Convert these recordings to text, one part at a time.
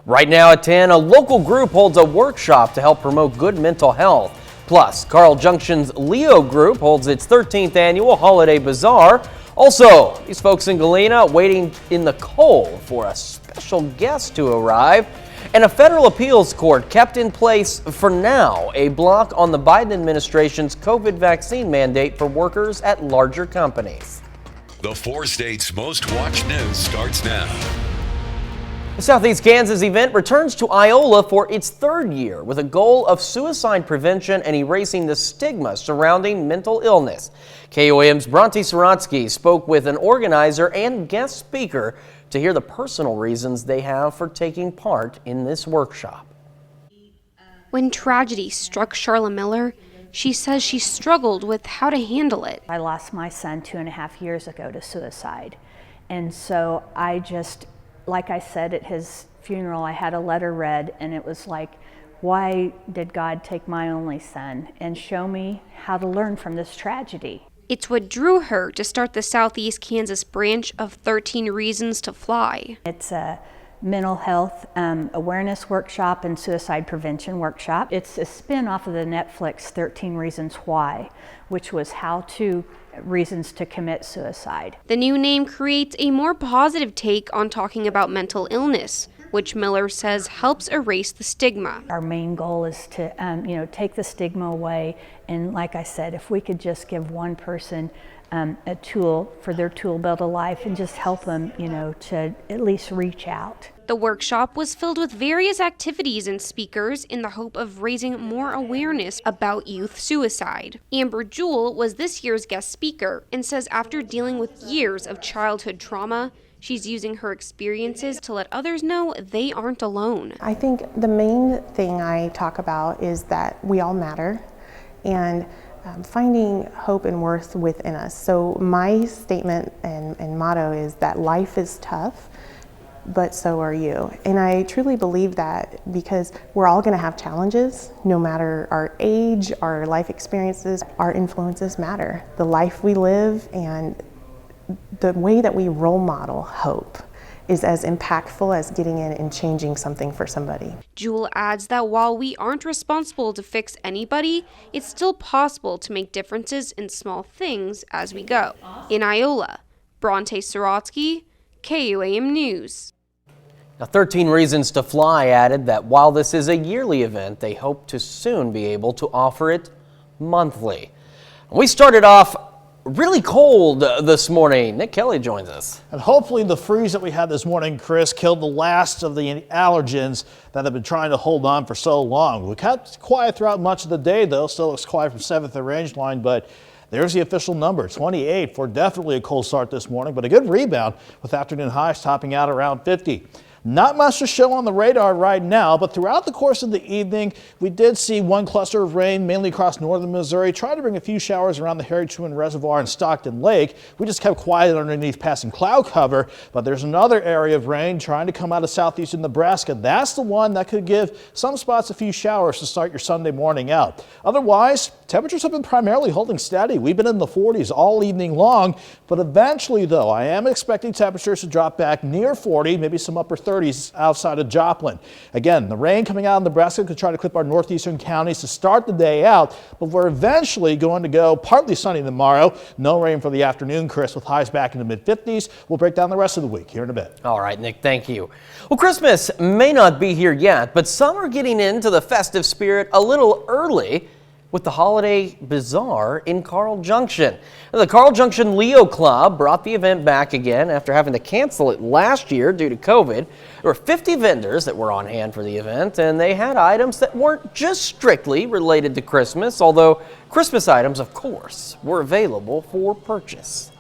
Right now at 10, a local group holds a workshop to help promote good mental health. Plus, Carl Junction's Leo Group holds its 13th annual Holiday Bazaar. Also, these folks in Galena waiting in the cold for a special guest to arrive. And a federal appeals court kept in place for now a block on the Biden administration's COVID vaccine mandate for workers at larger companies. The 4 states' most watched news starts now. The Southeast Kansas event returns to Iola for its 3rd year with a goal of suicide prevention and erasing the stigma surrounding mental illness. KOAM's Bronte Sorotsky spoke with an organizer and guest speaker to hear the personal reasons they have for taking part in this workshop. When tragedy struck Charla Miller, she says she struggled with how to handle it. I lost my son 2.5 years ago to suicide. And so I just, like I said at his funeral, I had a letter read and it was like, why did God take my only son and show me how to learn from this tragedy? It's what drew her to start the Southeast Kansas branch of 13 Reasons to Fly. It's a mental health awareness workshop and suicide prevention workshop. It's a spin-off of the Netflix 13 Reasons Why, which was how-to reasons to commit suicide. The new name creates a more positive take on talking about mental illness, which Miller says helps erase the stigma. Our main goal is to take the stigma away, and like I said, if we could just give one person a tool for their tool belt of life and just help them, to at least reach out. The workshop was filled with various activities and speakers in the hope of raising more awareness about youth suicide. Amber Jewell was this year's guest speaker and says after dealing with years of childhood trauma, she's using her experiences to let others know they aren't alone. I think the main thing I talk about is that we all matter and finding hope and worth within us. So my statement and motto is that life is tough, but so are you. And I truly believe that because we're all going to have challenges, no matter our age, our life experiences, our influences matter. The life we live and the way that we role model hope is as impactful as getting in and changing something for somebody. Jewell adds that while we aren't responsible to fix anybody, it's still possible to make differences in small things as we go. In Iola, Bronte Sorotsky, KOAM News. Now, 13 Reasons to Fly added that while this is a yearly event, they hope to soon be able to offer it monthly. We started off really cold this morning. Nick Kelly joins us. And hopefully the freeze that we had this morning, Chris, killed the last of the allergens that have been trying to hold on for so long. We kept quiet throughout much of the day, though. Still looks quiet from 7th and Range Line, but there's the official number, 28 for definitely a cold start this morning, but a good rebound with afternoon highs topping out around 50. Not much to show on the radar right now, but throughout the course of the evening, we did see one cluster of rain, mainly across northern Missouri, try to bring a few showers around the Harry Truman Reservoir and Stockton Lake. We just kept quiet underneath passing cloud cover, but there's another area of rain trying to come out of southeastern Nebraska. That's the one that could give some spots a few showers to start your Sunday morning out. Otherwise, temperatures have been primarily holding steady. We've been in the 40s all evening long, but eventually, though, I am expecting temperatures to drop back near 40, maybe some upper 30s outside of Joplin. Again, the rain coming out of Nebraska could try to clip our northeastern counties to start the day out, but we're eventually going to go partly sunny tomorrow. No rain for the afternoon, Chris, with highs back in the mid-50s. We'll break down the rest of the week here in a bit. All right, Nick, thank you. Well, Christmas may not be here yet, but some are getting into the festive spirit a little early with the Holiday Bazaar in Carl Junction. The Carl Junction Leo Club brought the event back again after having to cancel it last year due to COVID. There were 50 vendors that were on hand for the event, and they had items that weren't just strictly related to Christmas, although Christmas items, of course, were available for purchase.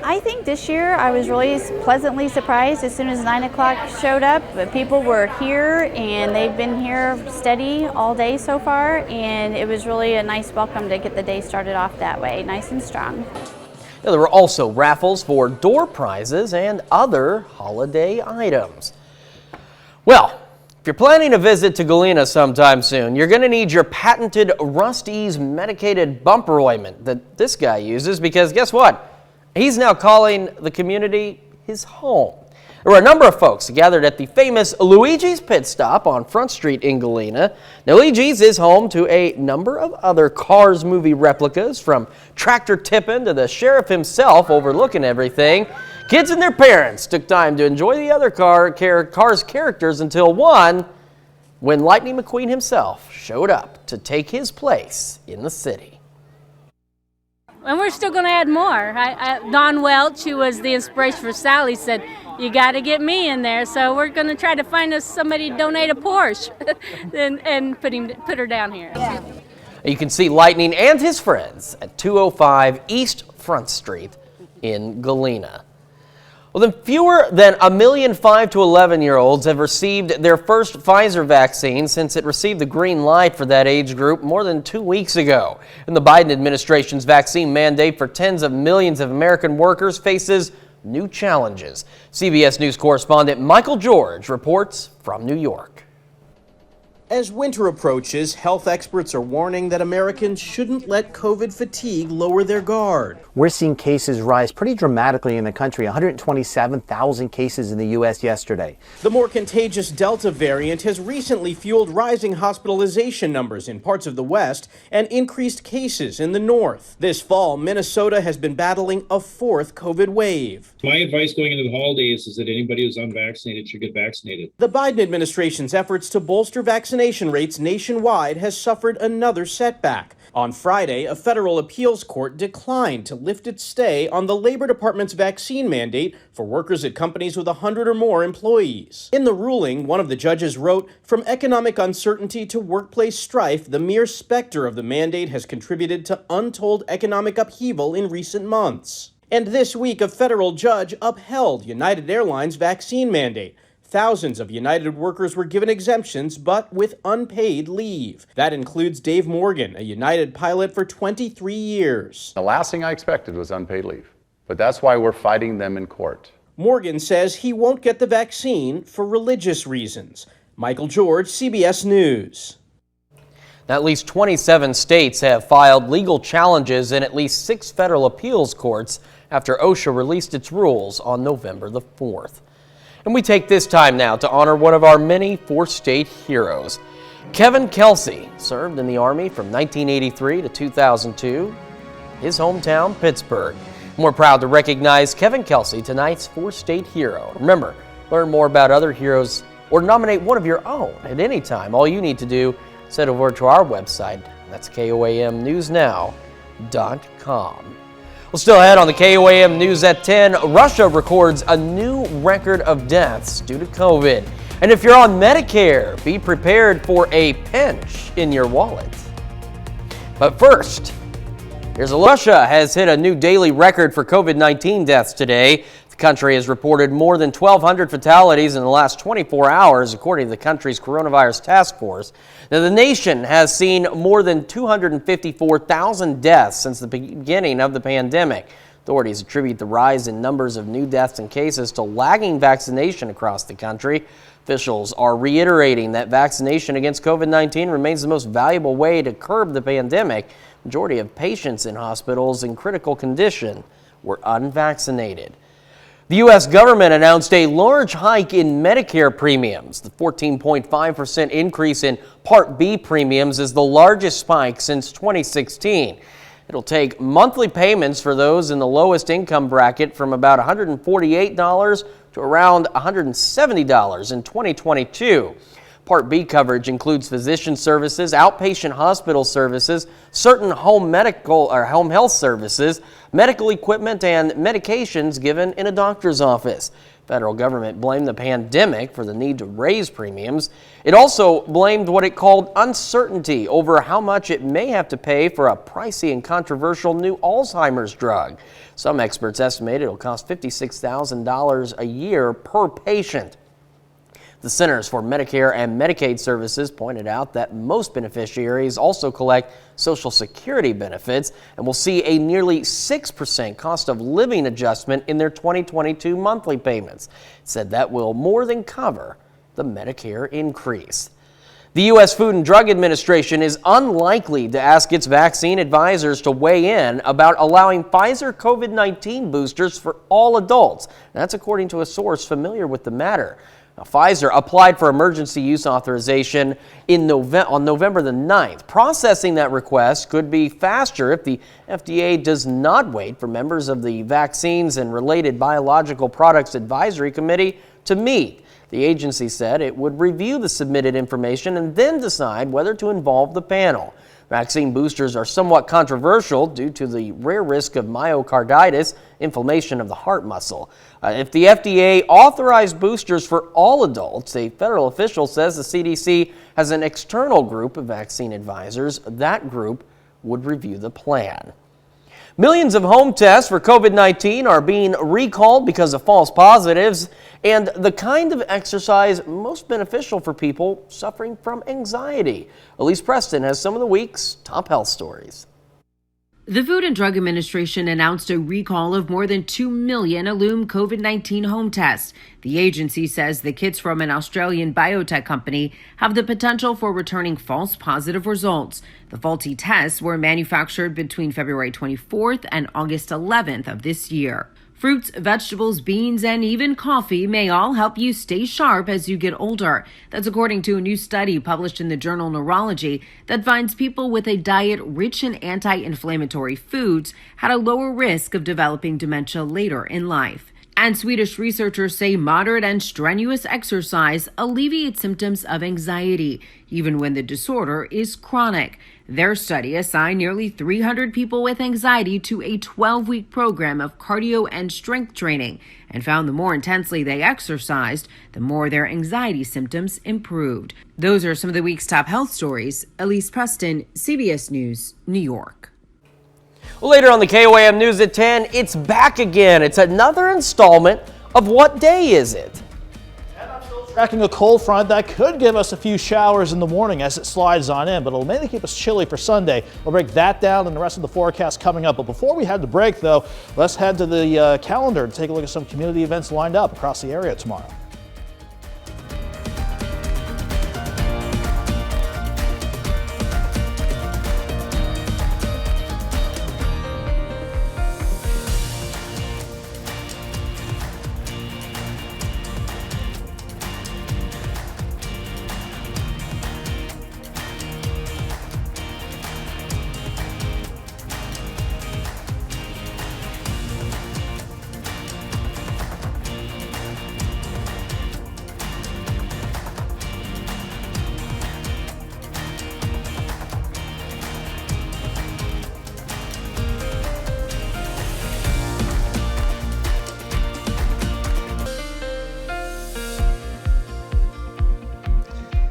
I think this year I was really pleasantly surprised as soon as 9 o'clock showed up. People were here and they've been here steady all day so far, and it was really a nice welcome to get the day started off that way, nice and strong. Now, there were also raffles for door prizes and other holiday items. Well, if you're planning a visit to Galena sometime soon, you're going to need your patented Rust Ease medicated bumper ointment that this guy uses because guess what? He's now calling the community his home. There were a number of folks gathered at the famous Luigi's Pit Stop on Front Street in Galena. Now, Luigi's is home to a number of other Cars movie replicas, from Tractor Tippin' to the sheriff himself overlooking everything. Kids and their parents took time to enjoy the other Cars characters until when Lightning McQueen himself showed up to take his place in the city. And we're still going to add more. Don Welch, who was the inspiration for Sally, said, "You got to get me in there." So we're going to try to find us somebody to donate a Porsche and put her down here. Yeah. You can see Lightning and his friends at 205 East Front Street in Galena. Well, then fewer than 1 million 5 to 11-year-olds have received their first Pfizer vaccine since it received the green light for that age group more than 2 weeks ago. And the Biden administration's vaccine mandate for tens of millions of American workers faces new challenges. CBS News correspondent Michael George reports from New York. As winter approaches, health experts are warning that Americans shouldn't let COVID fatigue lower their guard. We're seeing cases rise pretty dramatically in the country, 127,000 cases in the U.S. yesterday. The more contagious Delta variant has recently fueled rising hospitalization numbers in parts of the West and increased cases in the North. This fall, Minnesota has been battling a fourth COVID wave. My advice going into the holidays is that anybody who's unvaccinated should get vaccinated. The Biden administration's efforts to bolster vaccination rates nationwide has suffered another setback. On Friday, a federal appeals court declined to lift its stay on the Labor Department's vaccine mandate for workers at companies with 100 or more employees. In the ruling, one of the judges wrote, "From economic uncertainty to workplace strife, the mere specter of the mandate has contributed to untold economic upheaval in recent months." And this week, a federal judge upheld United Airlines' vaccine mandate. Thousands of United workers were given exemptions, but with unpaid leave. That includes Dave Morgan, a United pilot for 23 years. The last thing I expected was unpaid leave, but that's why we're fighting them in court. Morgan says he won't get the vaccine for religious reasons. Michael George, CBS News. At least 27 states have filed legal challenges in at least 6 federal appeals courts after OSHA released its rules on November the 4th. And we take this time now to honor one of our many 4-state heroes. Kelsey served in the Army from 1983 to 2002, his hometown, Pittsburgh. And we're proud to recognize Kelsey, tonight's 4-state hero. Remember, learn more about other heroes or nominate one of your own at any time. All you need to do is head over to our website. That's KOAMnewsnow.com. Well, still ahead on the KOAM News at 10, Russia records a new record of deaths due to COVID. And if you're on Medicare, be prepared for a pinch in your wallet. But first, here's a look. Russia has hit a new daily record for COVID-19 deaths today. The country has reported more than 1,200 fatalities in the last 24 hours, according to the country's coronavirus task force. Now, the nation has seen more than 254,000 deaths since the beginning of the pandemic. Authorities attribute the rise in numbers of new deaths and cases to lagging vaccination across the country. Officials are reiterating that vaccination against COVID-19 remains the most valuable way to curb the pandemic. Majority of patients in hospitals in critical condition were unvaccinated. The U.S. government announced a large hike in Medicare premiums. The 14.5% increase in Part B premiums is the largest spike since 2016. It'll take monthly payments for those in the lowest income bracket from about $148 to around $170 in 2022. Part B coverage includes physician services, outpatient hospital services, certain home health services, medical equipment, and medications given in a doctor's office. Federal government blamed the pandemic for the need to raise premiums. It also blamed what it called uncertainty over how much it may have to pay for a pricey and controversial new Alzheimer's drug. Some experts estimate it'll cost $56,000 a year per patient. The Centers for Medicare and Medicaid Services pointed out that most beneficiaries also collect Social Security benefits and will see a nearly 6% cost of living adjustment in their 2022 monthly payments. It said that will more than cover the Medicare increase. The U.S. Food and Drug Administration is unlikely to ask its vaccine advisors to weigh in about allowing Pfizer COVID-19 boosters for all adults. That's according to a source familiar with the matter. Now, Pfizer applied for emergency use authorization on November the 9th. Processing that request could be faster if the FDA does not wait for members of the Vaccines and Related Biological Products Advisory Committee to meet. The agency said it would review the submitted information and then decide whether to involve the panel. Vaccine boosters are somewhat controversial due to the rare risk of myocarditis, inflammation of the heart muscle. If the FDA authorized boosters for all adults, a federal official says the CDC has an external group of vaccine advisors. That group would review the plan. Millions of home tests for COVID-19 are being recalled because of false positives and the kind of exercise most beneficial for people suffering from anxiety. Elise Preston has some of the week's top health stories. The Food and Drug Administration announced a recall of more than 2 million Illum COVID-19 home tests. The agency says the kits from an Australian biotech company have the potential for returning false positive results. The faulty tests were manufactured between February 24th and August 11th of this year. Fruits, vegetables, beans, and even coffee may all help you stay sharp as you get older. That's according to a new study published in the journal Neurology that finds people with a diet rich in anti-inflammatory foods had a lower risk of developing dementia later in life. And Swedish researchers say moderate and strenuous exercise alleviates symptoms of anxiety, even when the disorder is chronic. Their study assigned nearly 300 people with anxiety to a 12-week program of cardio and strength training and found the more intensely they exercised, the more their anxiety symptoms improved. Those are some of the week's top health stories. Elise Preston, CBS News, New York. Well, later on the KOAM News at 10, it's back again. It's another installment of What Day Is It? Tracking a cold front that could give us a few showers in the morning as it slides on in, but it'll mainly keep us chilly for Sunday. We'll break that down and the rest of the forecast coming up. But before we head to break, though, let's head to the calendar and take a look at some community events lined up across the area tomorrow.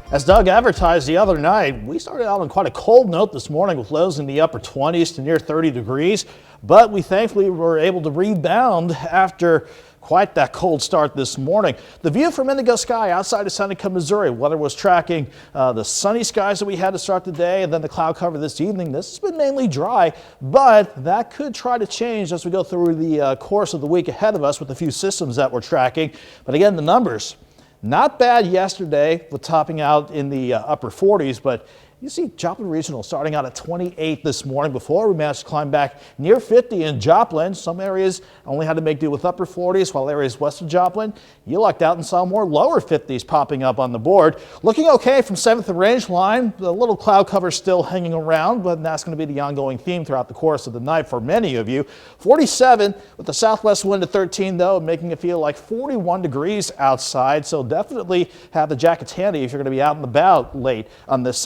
As Doug advertised the other night, we started out on quite a cold note this morning with lows in the upper 20s to near 30 degrees, but we thankfully were able to rebound after quite that cold start this morning. The view from Indigo Sky outside of Seneca, Missouri. Weather was tracking the sunny skies that we had to start the day and then the cloud cover this evening. This has been mainly dry, but that could try to change as we go through the course of the week ahead of us with a few systems that we're tracking. But again, the numbers, not bad yesterday with topping out in the upper 40s, but you see Joplin Regional starting out at 28 this morning before we managed to climb back near 50 in Joplin. Some areas only had to make do with upper 40s, while areas west of Joplin, you lucked out and saw more lower 50s popping up on the board. Looking okay from 7th and Range Line. The little cloud cover still hanging around, but that's going to be the ongoing theme throughout the course of the night for many of you. 47 with the southwest wind at 13 though, making it feel like 41 degrees outside. So definitely have the jackets handy if you're going to be out and about late on this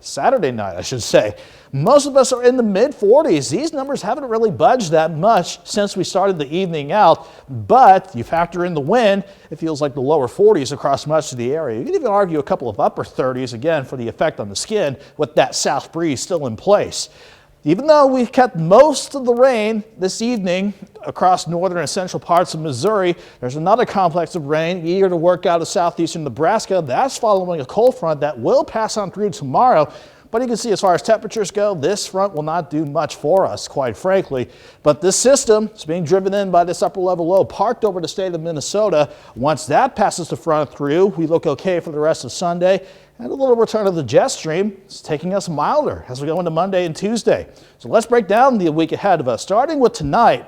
Saturday night, I should say. Most of us are in the mid 40s. These numbers haven't really budged that much since we started the evening out, but you factor in the wind, it feels like the lower 40s across much of the area. You can even argue a couple of upper 30s again for the effect on the skin with that south breeze still in place. Even though we've kept most of the rain this evening across northern and central parts of Missouri, there's another complex of rain eager to work out of southeastern Nebraska. That's following a cold front that will pass on through tomorrow. But you can see as far as temperatures go, this front will not do much for us, quite frankly. But this system is being driven in by this upper level low parked over the state of Minnesota. Once that passes the front through, we look okay for the rest of Sunday. And a little return of the jet stream is taking us milder as we go into Monday and Tuesday. So let's break down the week ahead of us. Starting with tonight,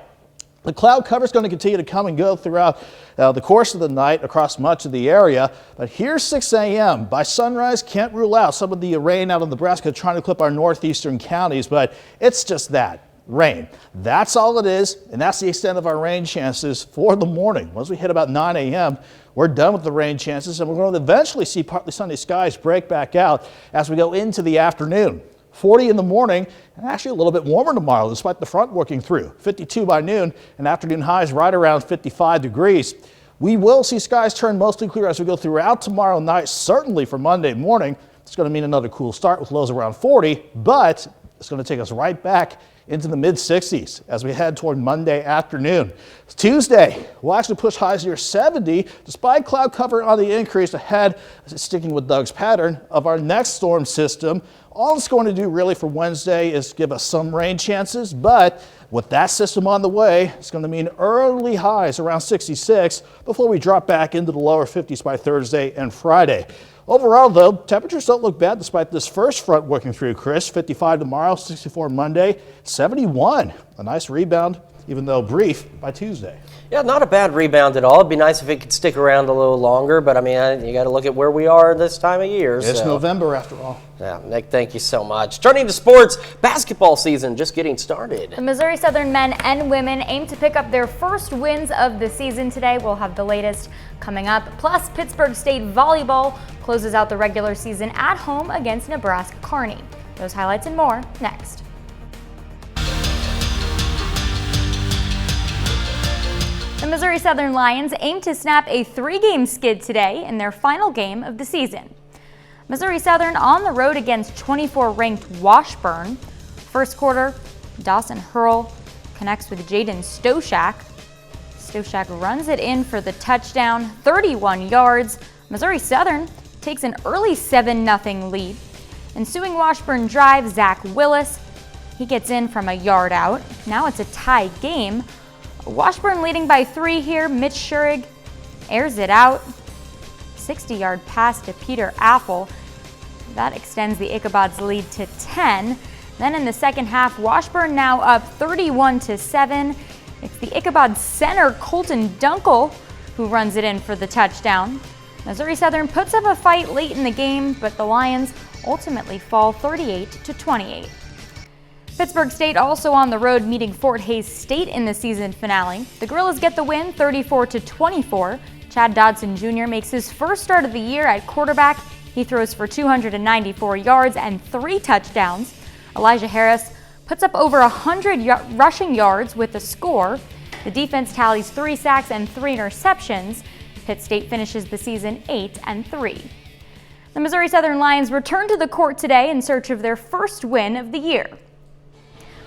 the cloud cover is going to continue to come and go throughout the course of the night across much of the area. But here's 6 a.m. By sunrise, can't rule out some of the rain out of Nebraska trying to clip our northeastern counties, but it's just that. Rain. That's all it is, and that's the extent of our rain chances for the morning. Once we hit about 9 a.m., we're done with the rain chances, and we're going to eventually see partly sunny skies break back out as we go into the afternoon. 40 in the morning, and actually a little bit warmer tomorrow despite the front working through. 52 by noon, and afternoon highs right around 55 degrees. We will see skies turn mostly clear as we go throughout tomorrow night, certainly for Monday morning. It's going to mean another cool start with lows around 40, but it's going to take us right back into the mid-60s as we head toward Monday afternoon. Tuesday, we'll actually push highs near 70 despite cloud cover on the increase ahead, sticking with Doug's pattern of our next storm system. All it's going to do really for Wednesday is give us some rain chances, but with that system on the way, it's going to mean early highs around 66 before we drop back into the lower 50s by Thursday and Friday. Overall, though, temperatures don't look bad despite this first front working through, Chris. 55 tomorrow, 64 Monday, 71. A nice rebound, even though brief, by Tuesday. Yeah, not a bad rebound at all. It'd be nice if it could stick around a little longer, but I mean, you got to look at where we are this time of year. It's so. November after all. Yeah, Nick, thank you so much. Turning to sports, basketball season just getting started. The Missouri Southern men and women aim to pick up their first wins of the season today. We'll have the latest coming up. Plus, Pittsburgh State volleyball closes out the regular season at home against Nebraska Kearney. Those highlights and more next. The Missouri Southern Lions aim to snap a 3-game skid today in their final game of the season. Missouri Southern on the road against 24-ranked Washburn. First quarter, Dawson Hurl connects with Jaden Stoshak. Stoshak runs it in for the touchdown, 31 yards. Missouri Southern takes an early 7-0 lead. Ensuing Washburn drive, Zach Willis, he gets in from a yard out. Now it's a tie game. Washburn leading by 3 here. Mitch Schurig airs it out. 60-yard pass to Peter Apple. That extends the Ichabod's lead to 10. Then in the second half, Washburn now up 31-7. It's the Ichabod center, Colton Dunkel, who runs it in for the touchdown. Missouri Southern puts up a fight late in the game, but the Lions ultimately fall 38-28. Pittsburgh State also on the road meeting Fort Hays State in the season finale. The Gorillas get the win 34-24. Chad Dodson Jr. makes his first start of the year at quarterback. He throws for 294 yards and 3 touchdowns. Elijah Harris puts up over 100 rushing yards with a score. The defense tallies 3 sacks and 3 interceptions. Pitt State finishes the season 8-3. The Missouri Southern Lions return to the court today in search of their first win of the year.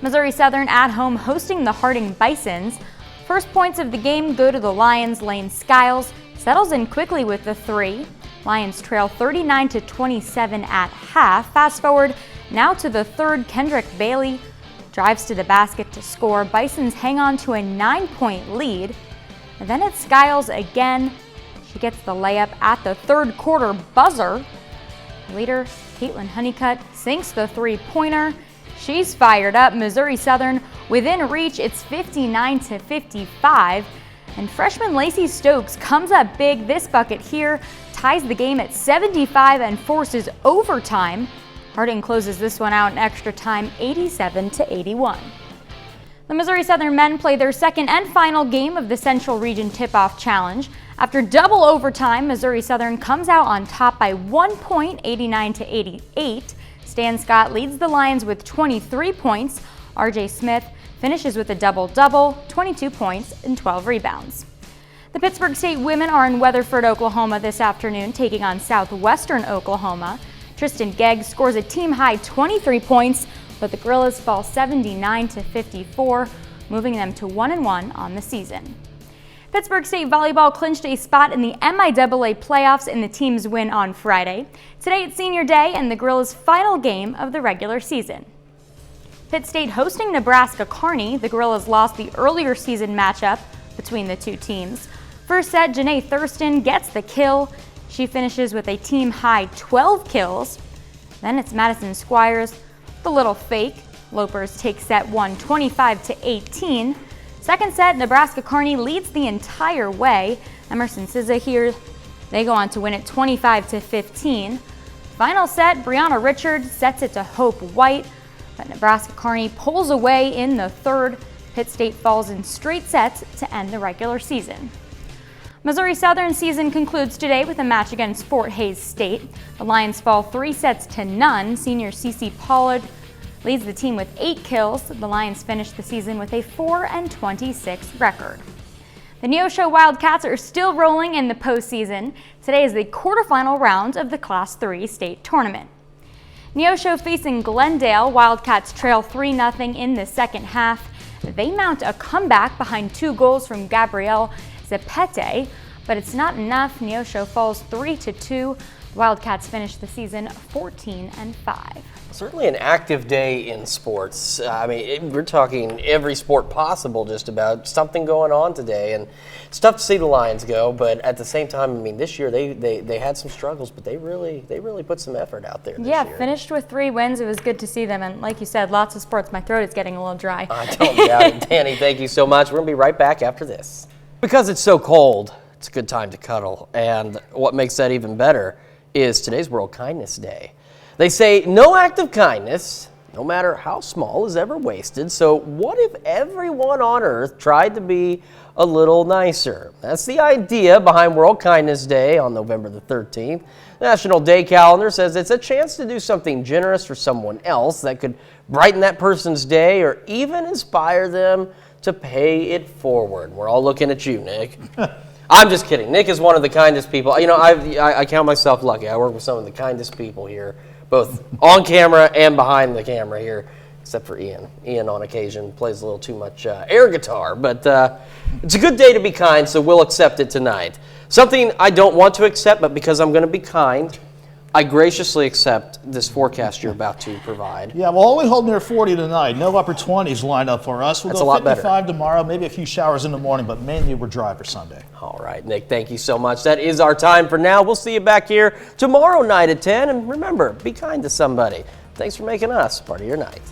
Missouri Southern at home hosting the Harding Bisons. First points of the game go to the Lions. Lane Skiles settles in quickly with the 3. Lions trail 39-27 at half. Fast forward now to the third. Kendrick Bailey drives to the basket to score. Bisons hang on to a 9-point lead. And then it's Skiles again. She gets the layup at the third quarter buzzer. Later, Caitlin Honeycutt sinks the 3-pointer. She's fired up. Missouri Southern within reach. It's 59-55. And freshman Lacey Stokes comes up big. This bucket here ties the game at 75 and forces overtime. Harding closes this one out in extra time, 87-81. The Missouri Southern men play their second and final game of the Central Region Tip-Off Challenge. After double overtime, Missouri Southern comes out on top by 1 point, 89-88. Stan Scott leads the Lions with 23 points. RJ Smith finishes with a double-double, 22 points and 12 rebounds. The Pittsburgh State women are in Weatherford, Oklahoma this afternoon, taking on Southwestern Oklahoma. Tristan Gegg scores a team-high 23 points, but the Gorillas fall 79-54, moving them to 1-1 on the season. Pittsburgh State Volleyball clinched a spot in the MIAA playoffs in the team's win on Friday. Today it's senior day and the Gorillas' final game of the regular season. Pitt State hosting Nebraska Kearney. The Gorillas lost the earlier season matchup between the two teams. First set, Janae Thurston gets the kill. She finishes with a team-high 12 kills. Then it's Madison Squires, the little fake. Lopers take set 1 25-18. Second set, Nebraska Kearney leads the entire way. Emerson Sizza here, they go on to win it 25-15. Final set, Brianna Richards sets it to Hope White, but Nebraska Kearney pulls away in the third. Pitt State falls in straight sets to end the regular season. Missouri Southern season concludes today with a match against Fort Hays State. The Lions fall 3-0. Senior Cece Pollard leads the team with 8 kills. The Lions finish the season with a 4-26 record. The Neosho Wildcats are still rolling in the postseason. Today is the quarterfinal round of the Class 3 state tournament. Neosho facing Glendale. Wildcats trail 3-0 in the second half. They mount a comeback behind 2 goals from Gabrielle Zepete, but it's not enough. Neosho falls 3-2. The Wildcats finish the season 14-5. Certainly an active day in sports. We're talking every sport possible, just about something going on today, and it's tough to see the Lions go. But at the same time, this year they had some struggles, but they really put some effort out there. This year. Finished with 3 wins. It was good to see them, and like you said, lots of sports. My throat is getting a little dry. I don't doubt it, Danny. Thank you so much. We're gonna be right back after this. Because it's so cold, it's a good time to cuddle, and what makes that even better is today's World Kindness Day. They say no act of kindness, no matter how small, is ever wasted. So what if everyone on Earth tried to be a little nicer? That's the idea behind World Kindness Day on November the 13th. The National Day calendar says it's a chance to do something generous for someone else that could brighten that person's day or even inspire them to pay it forward. We're all looking at you, Nick. I'm just kidding. Nick is one of the kindest people. I count myself lucky. I work with some of the kindest people here, both on camera and behind the camera here, except for Ian. Ian, on occasion, plays a little too much air guitar, but it's a good day to be kind, so we'll accept it tonight. Something I don't want to accept, but because I'm going to be kind, I graciously accept this forecast you're about to provide. Yeah, we'll only hold near 40 tonight. No upper 20s lined up for us. That's go a lot 55 better. tomorrow, maybe a few showers in the morning, but mainly we're dry for Sunday. All right, Nick, thank you so much. That is our time for now. We'll see you back here tomorrow night at 10. And remember, be kind to somebody. Thanks for making us part of your night.